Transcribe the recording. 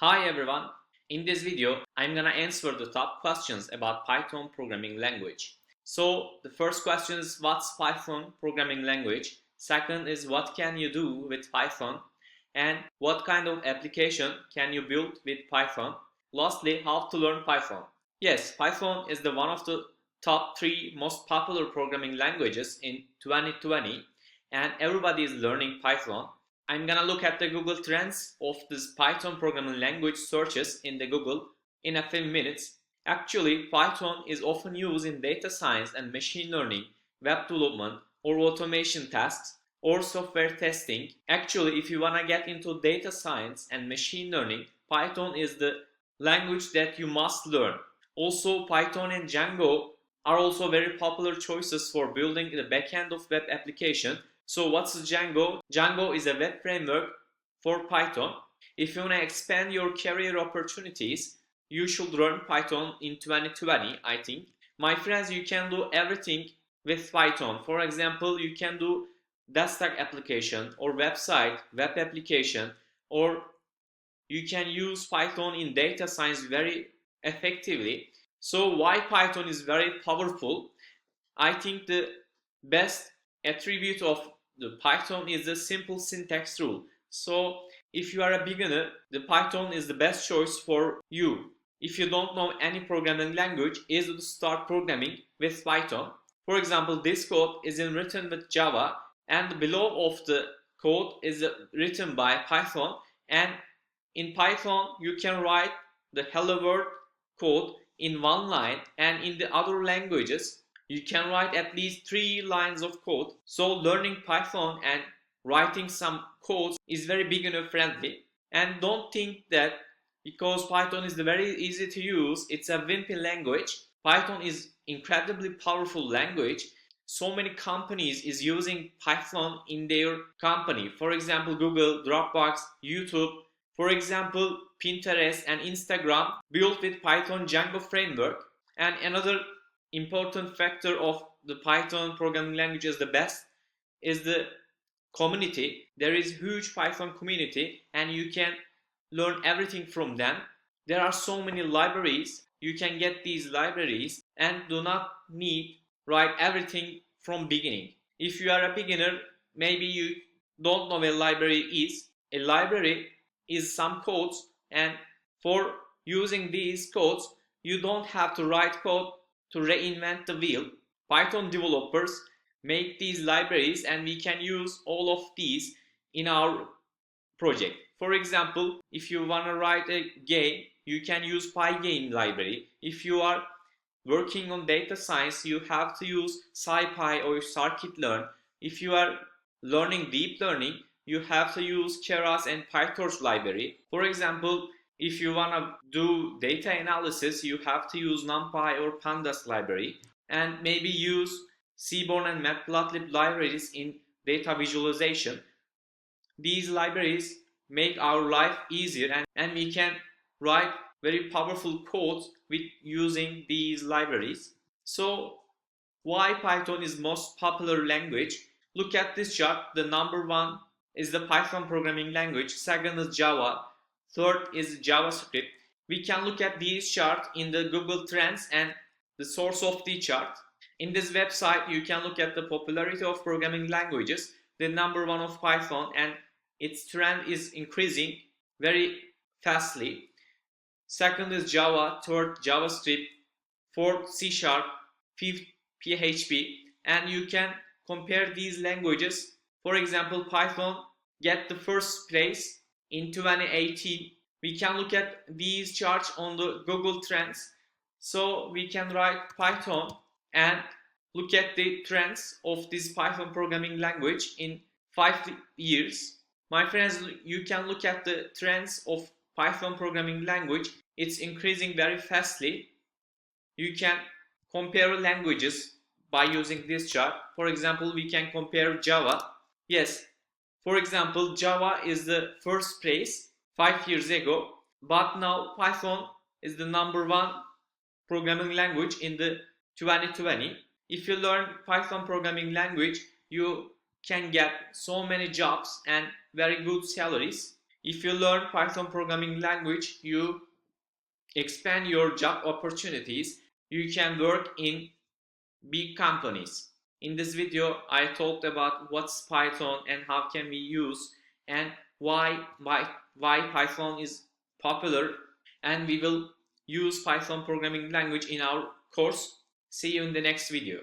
Hi everyone, in this video I'm gonna answer the top questions about Python programming language. So the first question is what's Python programming language? Second is what can you do with Python? And what kind of application can you build with Python? Lastly, how to learn Python. Yes, Python is the one of the top 3 most popular programming languages in 2020 and everybody is learning Python. I'm gonna look at the Google Trends of this Python programming language searches in the Google in a few minutes. Actually, Python is often used in data science and machine learning, web development, or automation tasks, or software testing. Actually, if you wanna get into data science and machine learning, Python is the language that you must learn. Also, Python and Django are also very popular choices for building the backend of web application. So what's Django? Django is a web framework for Python. If you want to expand your career opportunities, you should learn Python in 2020, I think. My friends, you can do everything with Python. For example, you can do desktop application or website, web application, or you can use Python in data science very effectively. So why Python is very powerful? I think the best attribute of the Python is the simple syntax rule. So if you are a beginner, the Python is the best choice for you. If you don't know any programming language, is to start programming with Python. For example, this code is written with Java and below of the code is written by Python, and in Python you can write the hello world code in one line, and in the other languages you can write at least 3 lines of code. So learning Python and writing some codes is very beginner friendly. And don't think that because Python is very easy to use, it's a wimpy language. Python is incredibly powerful language. So many companies is using Python in their company. For example, Google, Dropbox, YouTube, for example, Pinterest and Instagram built with Python Django framework. And another important factor of the Python programming language is the best is the community. There is huge Python community and you can learn everything from them. There are so many libraries. You can get these libraries and do not need write everything from beginning. If you are a beginner, maybe you don't know what a library is. A library is some codes, and for using these codes, you don't have to write code to reinvent the wheel. Python developers make these libraries and we can use all of these in our project. For example, if you want to write a game, you can use Pygame library. If you are working on data science, you have to use SciPy or scikit-learn. If you are learning deep learning, you have to use Keras and PyTorch library. For example, if you want to do data analysis, you have to use NumPy or Pandas library, and maybe use Seaborn and Matplotlib libraries in data visualization. These libraries make our life easier, and we can write very powerful codes with using these libraries. So why Python is most popular language? Look at this chart. The number 1 is the Python programming language, second is Java, third is JavaScript. We can look at these charts in the Google Trends and the source of the chart. In this website, you can look at the popularity of programming languages, the number 1 of Python, and its trend is increasing very fastly. Second is Java, third JavaScript, fourth C#, fifth PHP, and you can compare these languages. For example, Python get the first place in 2018. We can look at these charts on the Google Trends. So we can write Python and look at the trends of this Python programming language in 5 years. My friends, you can look at the trends of Python programming language. It's increasing very fastly. You can compare languages by using this chart. For example, we can compare Java. Yes, for example, Java is the first place 5 years ago, but now Python is the number 1 programming language in the 2020. If you learn Python programming language, you can get so many jobs and very good salaries. If you learn Python programming language, you expand your job opportunities. You can work in big companies. In this video, I talked about what's Python and how can we use and why Python is popular, and we will use Python programming language in our course. See you in the next video.